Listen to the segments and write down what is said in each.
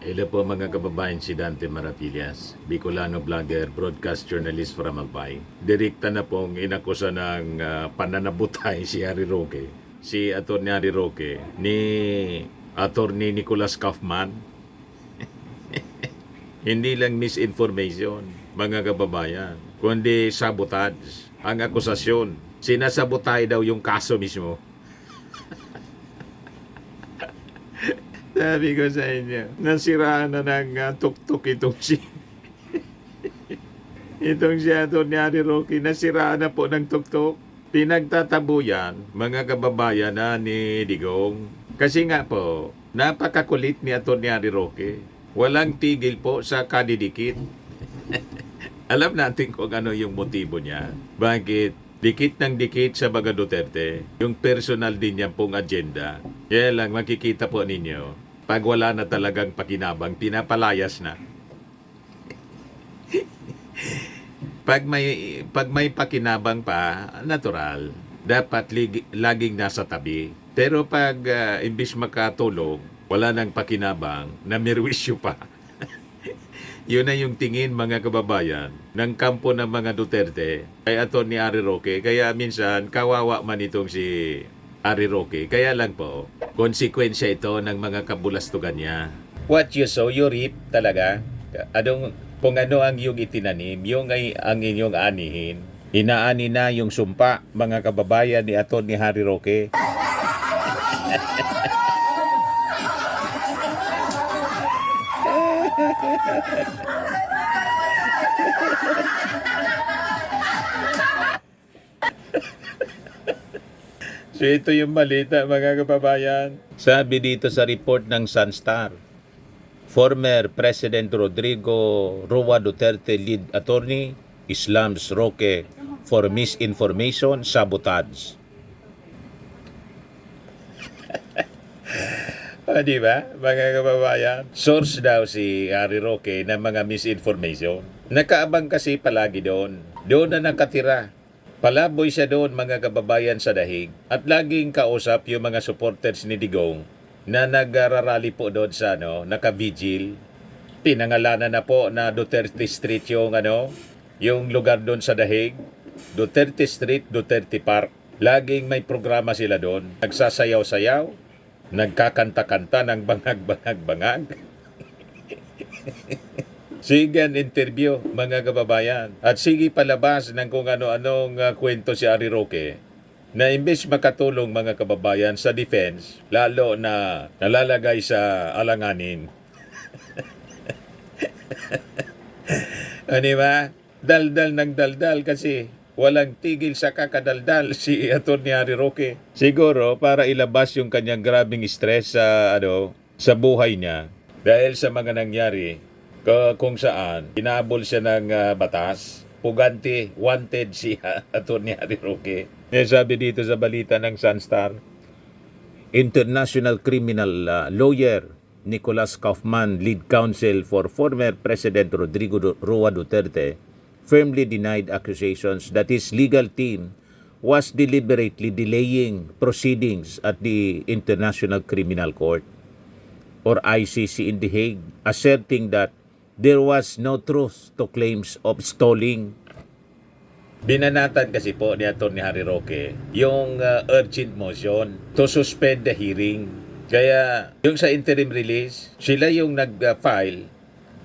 Hello po mga kababayan, si Dante Maratillas, Bicolano vlogger, broadcast journalist from Albay. Direkta na pong inakusa ng pananabutay si Harry Roque. Si Atty. Harry Roque ni Atty. Nicholas Kaufman. Hindi lang misinformation, mga kababayan, kundi sabotage. Ang akusasyon, sinasabotay daw yung kaso mismo. Sabi ko sa inyo, nasiraan na ng tuktok itong itong si Atty. Harry Roque, nasiraan na po ng tuktok. Pinagtatabuyan, mga kababayan na ni Digong. Kasi nga po, napakakulit ni Atty. Harry Roque. Walang tigil po sa kadidikit. Alam natin kung ano yung motibo niya. Bakit? Dikit ng dikit sa mga Duterte. Yung personal din niya pong agenda. Kaya lang makikita po ninyo, pag wala na talagang pakinabang, pinapalayas na. pag may pakinabang pa, natural. Dapat laging nasa tabi. Pero pag imbis makatulong, wala nang pakinabang, namirwisyo pa. Yun na yung tingin, mga kababayan, ng kampo ng mga Duterte kay Atty. Harry Roque. Kaya minsan, kawawa man itong si Harry Roque. Kaya lang po, konsekwensya ito ng mga kabulastugan niya. What you sow, you reap talaga. Kung ano ang iyong itinanim, yung ay ang inyong anihin. Inaani na yung sumpa, mga kababayan ni Atty. Harry Roque. So ito yung balita, mga kababayan. Sabi dito sa report ng Sunstar, former President Rodrigo Roa Duterte lead attorney slams Roque for misinformation sabotage. Di ba, mga kababayan? Source daw si Harry Roque ng mga misinformation. Nakaabang kasi palagi doon. Doon na nakatira. Palaboy siya doon, mga kababayan, sa dahig. At laging kausap yung mga supporters ni Digong na nagrarally po doon sa naka-vigil. Pinangalanan na po na Duterte Street yung lugar doon sa dahig. Duterte Street, Duterte Park. Laging may programa sila doon. Nagsasayaw-sayaw, nagkakanta-kanta ng bangag-bangag-bangag. Sige ang interview, mga kababayan. At sige palabas ng kung ano-anong kwento si Harry Roque na imbes makatulong, mga kababayan, sa defense, lalo na nalalagay sa alanganin. Ano ba? Daldal ng daldal kasi walang tigil sa kakadaldal si Atty. Harry Roque. Siguro para ilabas yung kanyang grabing stress sa buhay niya dahil sa mga nangyari kung saan inabol siya ng batas. Pugante, wanted si Atty. Harry Roque. Sabi dito sa balita ng Sunstar, International Criminal Lawyer Nicholas Kaufman, lead counsel for former President Rodrigo Roa Duterte, firmly denied accusations that his legal team was deliberately delaying proceedings at the International Criminal Court or ICC in The Hague, asserting that there was no truth to claims of stalling. Binanatan kasi po ni Atty. Harry Roque yung urgent motion to suspend the hearing. Kaya yung sa interim release, sila yung nag-file,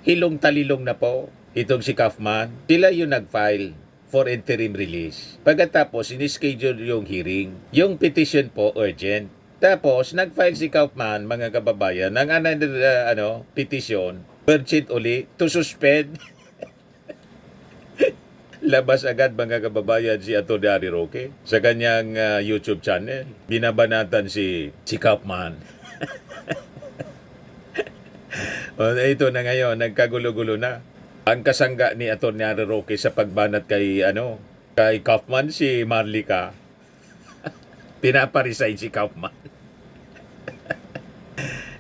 hilong-talilong na po itong si Kaufman. Sila yung nag-file for interim release. Pagkatapos, in-schedule yung hearing. Yung petition po, urgent. Tapos, nag-file si Kaufman, mga kababayan, ng another petition, urgent uli, to suspend. Labas agad, mga kababayan, si Atty. Harry Roque sa kanyang YouTube channel. Binabanatan si Kaufman. Ito na ngayon, nagkagulo-gulo na. Ang kasangga ni Atty. Harry Roque sa pagbanat kay Kaufman, si Marlica. Pinaparesign si Kaufman.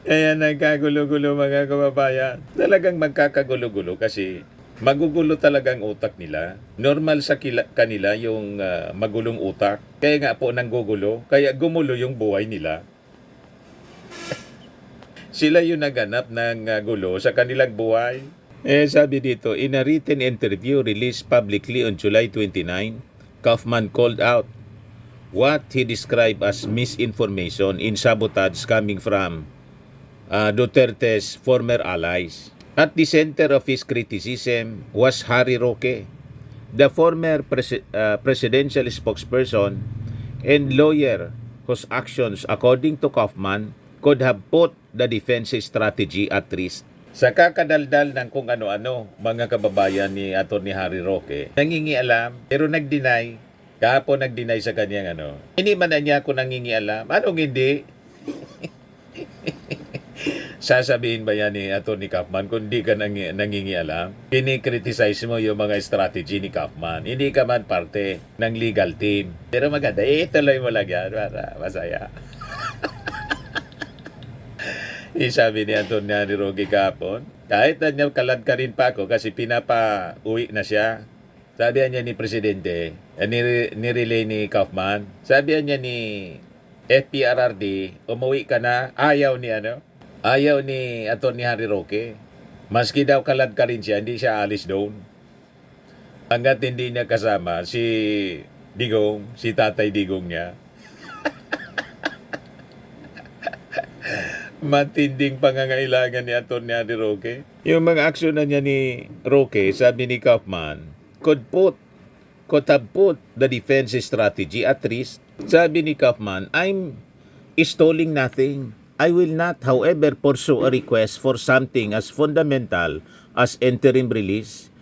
Kaya nagkagulo-gulo, mga kababayan. Talagang magkakagulo-gulo kasi magugulo talagang utak nila. Normal sa kanila yung magulong utak. Kaya nga po nang gugulo, kaya gumulo yung buhay nila. Sila yung naganap ng gulo sa kanilang buhay. Sabi dito, in a written interview released publicly on July 29, Kaufman called out what he described as misinformation in sabotage coming from Duterte's former allies. At the center of his criticism was Harry Roque, the former presidential spokesperson and lawyer whose actions, according to Kaufman, could have put the defense strategy at risk. Sa kakadaldal ng kung ano-ano, mga kababayan ni Atty. Harry Roque, nangingialam pero nag-deny. Kahapon nag-deny sa kanyang Hindi man na niya ako nangingialam. Anong hindi? Sasabihin ba yan ni Atty. Kaufman kung di ka nangingialam? Kinikriticize mo yung mga strategy ni Kaufman. Hindi ka man parte ng legal team. Pero maganda, ituloy mo lang yan para masaya. Sabi ni Atty. Roque kahapon, kahit na niya kalad ka rin pa ako kasi pinapa-uwi na siya. Sabi niya ni Presidente, nirelay ni Kaufman, sabi niya ni FPRRD, umuwi ka na, ayaw ni Atty. Harry Roque. Maski daw kalad ka rin siya, hindi siya alis doon. Hanggat hindi niya kasama si Digong, si Tatay Digong niya. Matinding pangangailangan ni Atty. Harry Roque. Yung mga aksyon na niya ni Roque, sabi ni Kaufman, could have put the defense strategy at risk. Sabi ni Kaufman, I'm stalling nothing. I will not, however, pursue a request for something as fundamental as interim release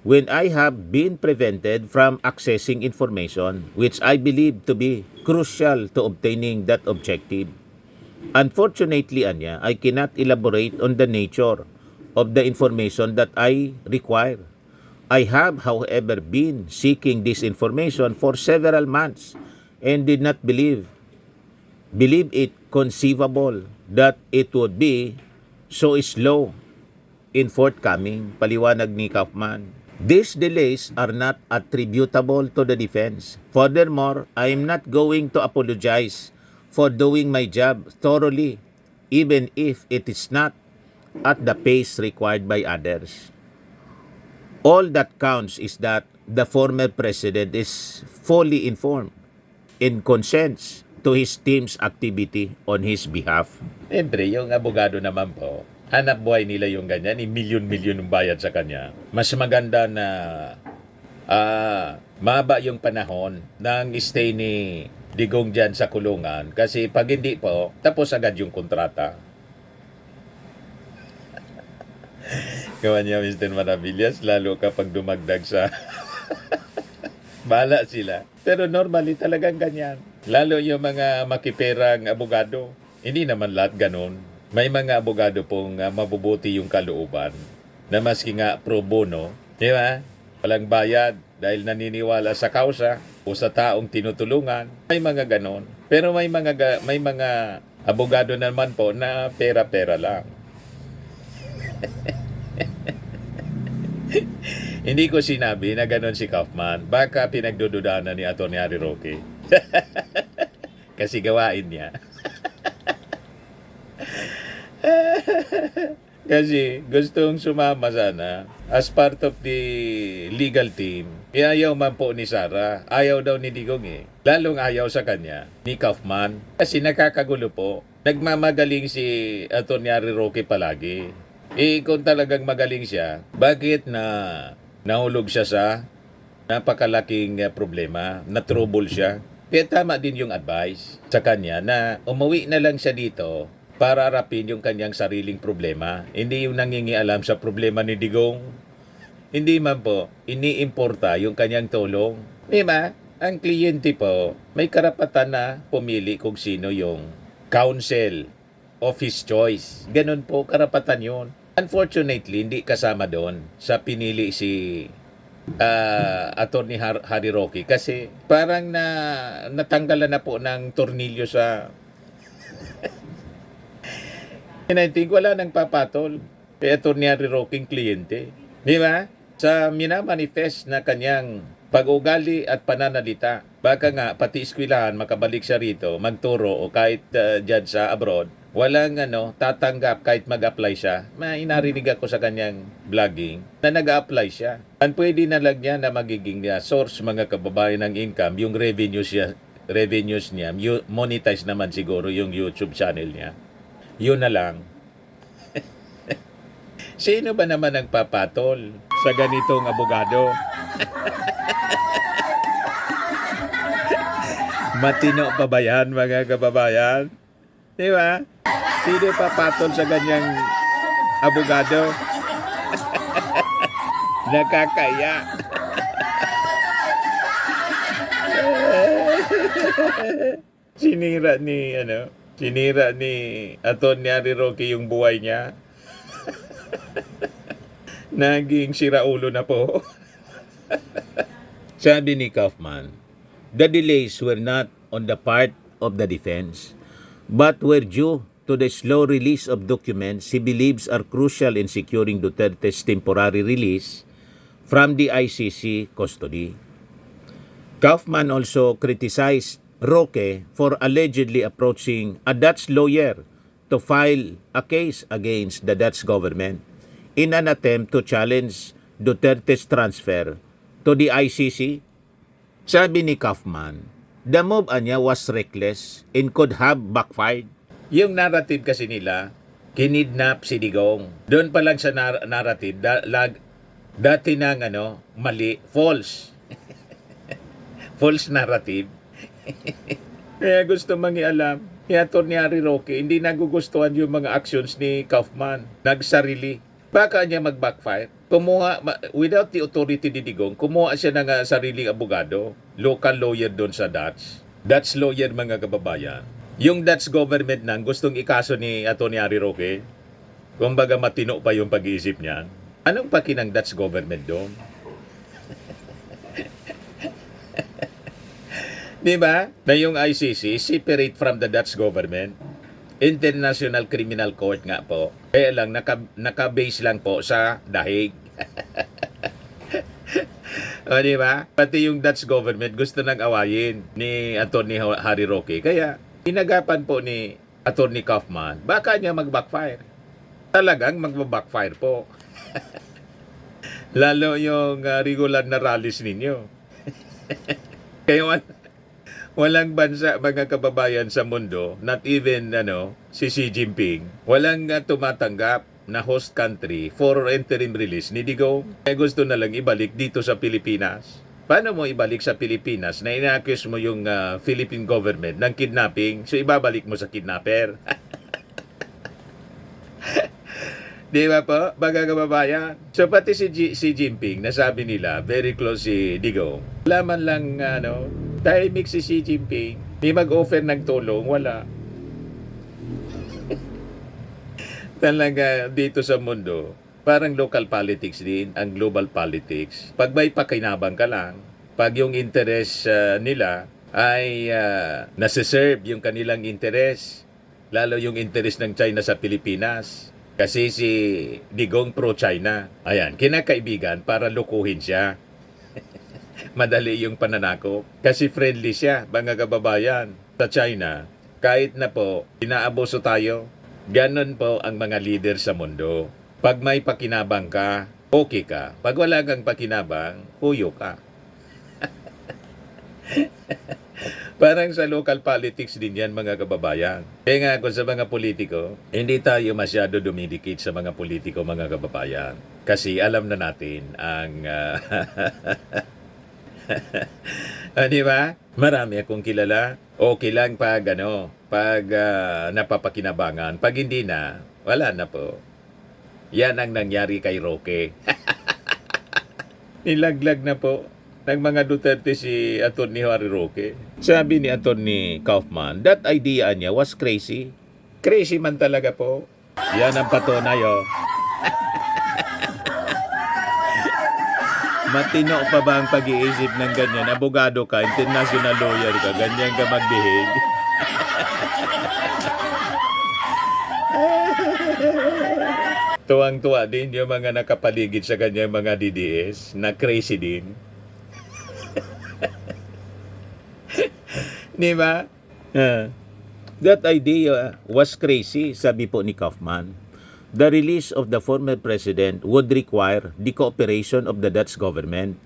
when I have been prevented from accessing information which I believe to be crucial to obtaining that objective. Unfortunately, Anya, I cannot elaborate on the nature of the information that I require. I have, however, been seeking this information for several months and did not believe it conceivable that it would be so slow in forthcoming, paliwanag ni Kaufman. These delays are not attributable to the defense. Furthermore, I am not going to apologize for doing my job thoroughly, even if it is not at the pace required by others. All that counts is that the former president is fully informed and consents to his team's activity on his behalf. Siyempre, yung abogado naman po, hanap buhay nila yung ganyan, milyon-milyon ng bayad sa kanya. Mas maganda na maba yung panahon ng stay ni Digong dyan sa kulungan kasi pag hindi po, tapos agad yung kontrata. Gawa niya Mr. Maravillas, lalo kapag dumagdag sa bala sila. Pero normally talagang ganyan. Lalo yung mga makiperang abogado. Hindi naman lahat ganun. May mga abogado pong mabubuti yung kalooban na maski nga pro bono, di ba? Walang bayad dahil naniniwala sa kausa o sa taong tinutulungan. May mga ganon. Pero may mga abogado naman po na pera-pera lang. Hindi ko sinabi na ganon si Kaufman. Baka pinagdududahan na ni Atty. Harry Roque. Kasi gawain niya. Kasi gustong sumama sana as part of the legal team. Ayaw man po ni Sara. Ayaw daw ni Digong eh. Lalong ayaw sa kanya ni Kaufman. Kasi nakakagulo po. Nagmamagaling si Atty. Harry Roque palagi. Kung talagang magaling siya, bakit nahulog siya sa napakalaking problema, na-trouble siya? Kaya tama din yung advice sa kanya na umuwi na lang siya dito para harapin yung kanyang sariling problema. Hindi yung nangingialam sa problema ni Digong. Hindi man po, iniimporta yung kanyang tulong. Diba? Ang kliyente po, may karapatan na pumili kung sino yung counsel of his choice. Ganun po, karapatan yun. Unfortunately, hindi kasama doon sa pinili si Atty. Harry Roque kasi parang natanggalan na po ng tornilyo sa and I think wala nang papatol kay Atty. Harry Roque kliyente. Di ba? Sa minamanifest na kanyang pag-ugali at pananalita. Baka nga, pati eskwelahan, makabalik siya rito, magturo o kahit dyan sa abroad, Walang tatanggap kahit mag-apply siya. Inarinig ako sa kanyang vlogging na nag-apply siya. Ang pwede na lang niya na magiging source mga kababayan ng income, yung revenues niya, monetize naman siguro yung YouTube channel niya. Yun na lang. Sino ba naman ang papatol sa ganitong abogado? Matino pa ba yan, mga kababayan? Di ba? Sino papatol sa ganyang abogado? Nakakaya. Sinira ni Atty. Harry Roque yung buhay niya. Naging siraulo na po. Sabi ni Kaufman, the delays were not on the part of the defense, but were due to the slow release of documents he believes are crucial in securing Duterte's temporary release from the ICC custody. Kaufman also criticized Roque for allegedly approaching a Dutch lawyer to file a case against the Dutch government in an attempt to challenge Duterte's transfer to the ICC. Sabi ni Kaufman, the move niya was reckless and could have backfired. Yung narrative kasi nila, kinidnap si Digong. Doon pa lang sa narrative, dati nang mali, false. False narrative. Kaya gusto mangialam, ni Atty. Harry Roque, hindi nagugustuhan yung mga actions ni Kaufman. Nagsarili. Baka niya mag-backfire. Without the authority ni Digong, kumuha siya ng sariling abogado, local lawyer doon sa Dutch. Dutch lawyer, mga kababayan. Yung Dutch government nang gustong ikaso ni Atty. Harry Roque, kumbaga matino pa yung pag-iisip niya. Anong paki ng Dutch government doon? Di ba? Na yung ICC separate from the Dutch government. International Criminal Court nga po. Kaya lang, naka-base lang po sa dahig. O, di ba? Pati yung Dutch government gusto nang awayin ni Atty. Harry Roque. Kaya, inagapan po ni Atty. Kaufman, baka niya mag-backfire. Talagang mag-backfire po. Lalo yung regular na rallies ninyo. Kaya walang bansa, mga kababayan sa mundo, not even si Xi Jinping, walang tumatanggap na host country for interim release ni Digong. Gusto na lang ibalik dito sa Pilipinas. Paano mo ibalik sa Pilipinas na ina-accuse mo yung Philippine government ng kidnapping, so ibabalik mo sa kidnapper? Di ba po, mga kababayan? So pati si Xi Jinping, nasabi nila, very close si Digong. Wala man lang, tahimik si Xi Jinping. Di mag-offer ng tulong, wala. Talaga dito sa mundo, parang local politics din, ang global politics. Pag may pakinabang ka lang, pag yung interest nila ay nasa-serve yung kanilang interest, lalo yung interest ng China sa Pilipinas. Kasi si Digong pro-China. Ayan, kinakaibigan para lukuhin siya. Madali yung pananakop. Kasi friendly siya, mga kababayan, sa China. Kahit na po, inaabuso tayo, ganon po ang mga leader sa mundo. Pag may pakinabang ka, okay ka. Pag wala kang pakinabang, huyo ka. Parang sa local politics din yan, mga kababayan. Kaya nga ako sa mga politiko, hindi tayo masyado dumidikit sa mga politiko, mga kababayan. Kasi alam na natin ang... di ba? Marami akong kilala. Okay lang pag napapakinabangan. Pag hindi na, wala na po. Yan ang nangyari kay Roque. Nilaglag na po ng mga Duterte si Atty. Harry Roque. Sabi ni Atty. Kaufman, that idea niya was crazy. Crazy man talaga po. Yan ang patunay, oh. Matino pa ba ang pag-iisip ng ganyan? Abogado ka, international lawyer ka, ganyan ka magbihig. Tuwang-tuwa din yung mga nakapaligid sa kanyang mga DDS na crazy din. Di ba? That idea was crazy, sabi po ni Kaufman. The release of the former president would require the cooperation of the Dutch government,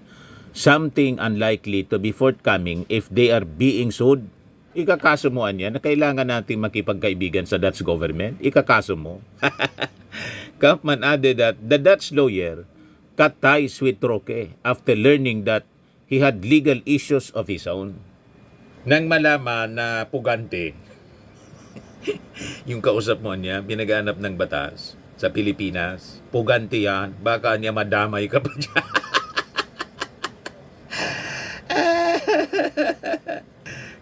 something unlikely to be forthcoming if they are being sued. Ikakaso mo niya na kailangan nating makipagkaibigan sa Dutch government? Ikakaso mo? Kaufman added that the Dutch lawyer cut ties with Roque after learning that he had legal issues of his own. Nang malaman na pugante, yung kausap mo niya, pinag-aanap ng batas sa Pilipinas, pugante yan, baka niya madamay ka pa dyan.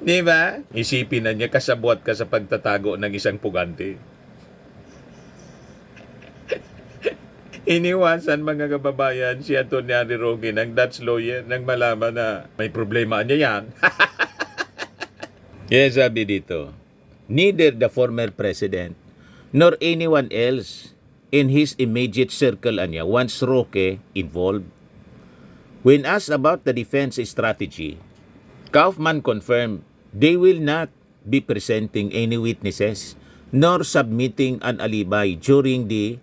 Di ba? Isipin na niya, kasabwat ka sa pagtatago ng isang pugante. Iniwasan mga kababayan si Atty. Harry Roque ng Dutch lawyer nang malaman na may problema niya yan. Yes, sabi dito, neither the former president nor anyone else in his immediate circle wants Roque involved. When asked about the defense strategy, Kaufman confirmed they will not be presenting any witnesses nor submitting an alibi during the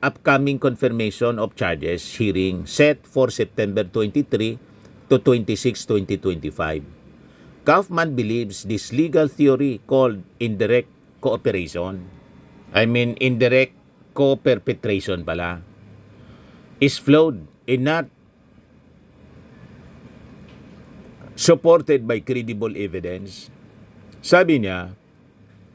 upcoming confirmation of charges hearing set for September 23 to 26, 2025. Kaufman believes this legal theory called indirect cooperation, indirect co-perpetration pala, is flawed and not supported by credible evidence. Sabi niya,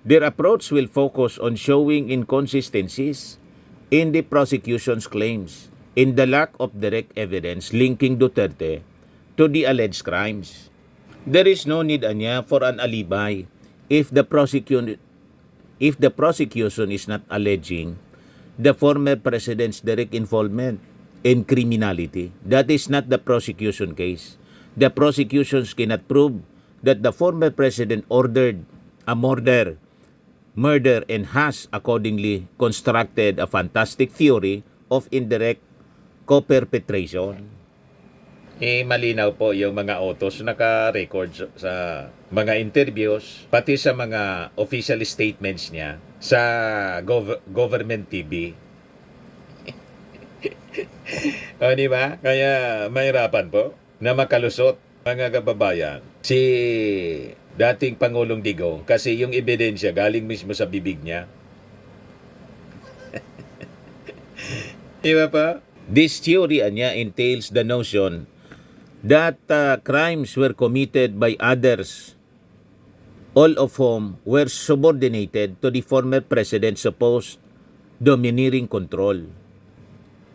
their approach will focus on showing inconsistencies in the prosecution's claims in the lack of direct evidence linking Duterte to the alleged crimes. There is no need for an alibi if the prosecution is not alleging the former president's direct involvement in criminality. That is not the prosecution case. The prosecutions cannot prove that the former president ordered a murder and has accordingly constructed a fantastic theory of indirect co-perpetration. Malinaw po yung mga autos naka-record sa mga interviews, pati sa mga official statements niya sa government TV. O, di ba? Kaya mahirapan po na makalusot, mga kababayan, si dating Pangulong Digong kasi yung ebidensya galing mismo sa bibig niya. Di ba pa? This theory entails the notion that crimes were committed by others, all of whom were subordinated to the former president's supposed domineering control.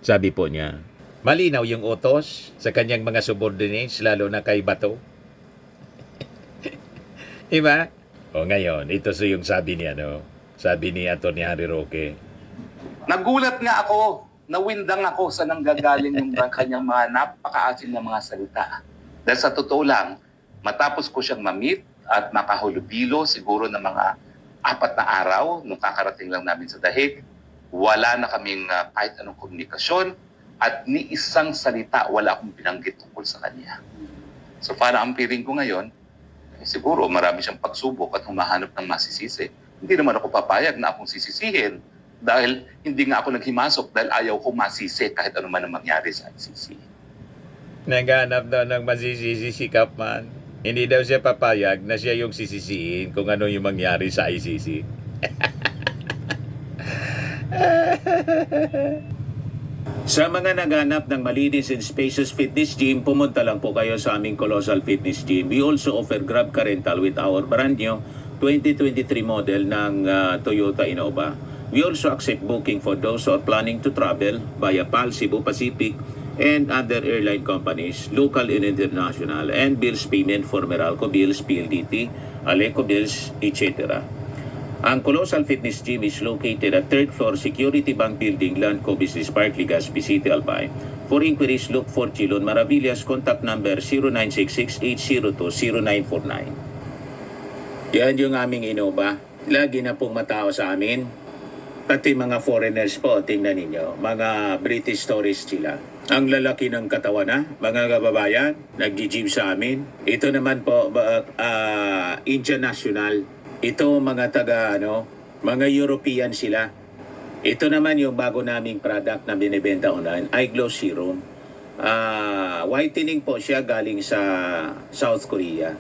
Sabi po niya, malinaw yung utos sa kanyang mga subordinates, lalo na kay Bato. Diba? O ngayon, ito yung sabi niya, sabi ni Atty. Harry Roque. Nagulat nga ako, nawindang ako sa nanggagaling yung kanyang mga napakaasim na mga salita. Dahil sa totoo lang, matapos ko siyang ma-meet at makahulubilo siguro ng mga 4 na araw nung kakarating lang namin sa Dahig, wala na kaming kahit anong komunikasyon at ni isang salita wala akong binanggit tungkol sa kanya. So para ang piling ko ngayon, siguro marami siyang pagsubok at humahanap ng masisisi. Hindi naman ako papayag na akong sisisihin dahil hindi nga ako naghimasok dahil ayaw ko masisi kahit ano man ang mangyari sa ICC. Naghanap daw ng masisisi si Kaufman. Hindi daw siya papayag na siya yung sisisihin kung ano yung mangyari sa ICC. Sa mga naghanap ng malinis and spacious fitness gym, pumunta lang po kayo sa aming Colossal Fitness Gym. We also offer Grab Car Rental with our brand new 2023 model ng Toyota Innova. We also accept booking for those who are planning to travel via PAL, Cebu Pacific, and other airline companies, local and international, and bills payment for Meralco Bills, PLDT, Aleco Bills, etc. Ang Colossal Fitness Gym is located at 3rd floor Security Bank Building, Landco Business Park, Legazpi City, Albay. For inquiries, look for Chilon Maravillas. Contact number 0966-802-0949. Yan yung aming Innova. Lagi na pong matao sa amin. Pati mga foreigners po, tingnan ninyo. Mga British tourists sila. Ang lalaki ng katawan na, mga kababayan, nag-gym sa amin. Ito naman po, Indian National. Ito mga mga European sila. Ito naman yung bago naming product na binibenta online, Eye Glow Serum. Whitening po siya galing sa South Korea.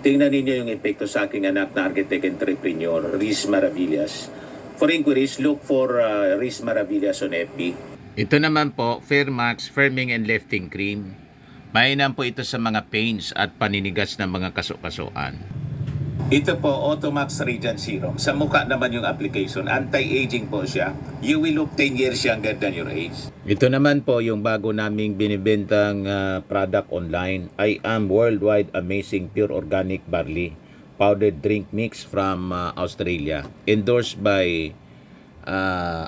Tingnan ninyo yung epekto sa aking anak na architect entrepreneur, Riz Maravillas. For inquiries, look for Riz Maravillas on FB. Ito naman po, Fairmax Firming and Lifting Cream. Mainam po ito sa mga pains at paninigas ng mga kaso-kasuan. Ito po, Automax Radiant Serum. Sa mukha naman yung application. Anti-aging po siya. You will look 10 years younger than your age. Ito naman po yung bago naming binibentang product online. I am Worldwide Amazing Pure Organic Barley Powdered Drink Mix from Australia. Endorsed by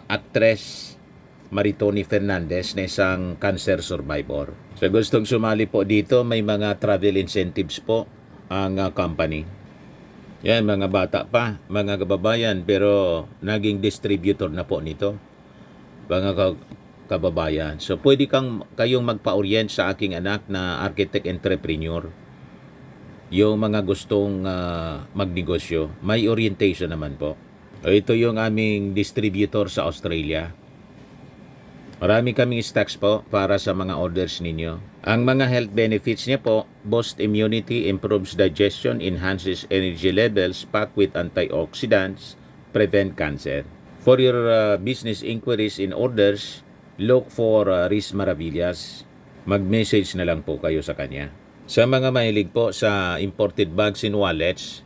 actress Maritoni Fernandez na isang cancer survivor. So gustong sumali po dito, may mga travel incentives po ang company. Yan, mga bata pa, mga kababayan, pero naging distributor na po nito. Mga kababayan. So pwede kayong magpa-orient sa aking anak na architect entrepreneur. Yung mga gustong magnegosyo, may orientation naman po. Ito yung aming distributor sa Australia. Marami kaming stocks po para sa mga orders ninyo. Ang mga health benefits niya po, boost immunity, improves digestion, enhances energy levels, packed with antioxidants, prevent cancer. For your business inquiries and orders, look for Riz Maravillas. Mag-message na lang po kayo sa kanya. Sa mga mahilig po sa imported bags and wallets,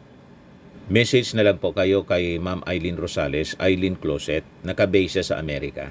message na lang po kayo kay Ma'am Eileen Rosales, Eileen Closet, nakabase siya sa Amerika.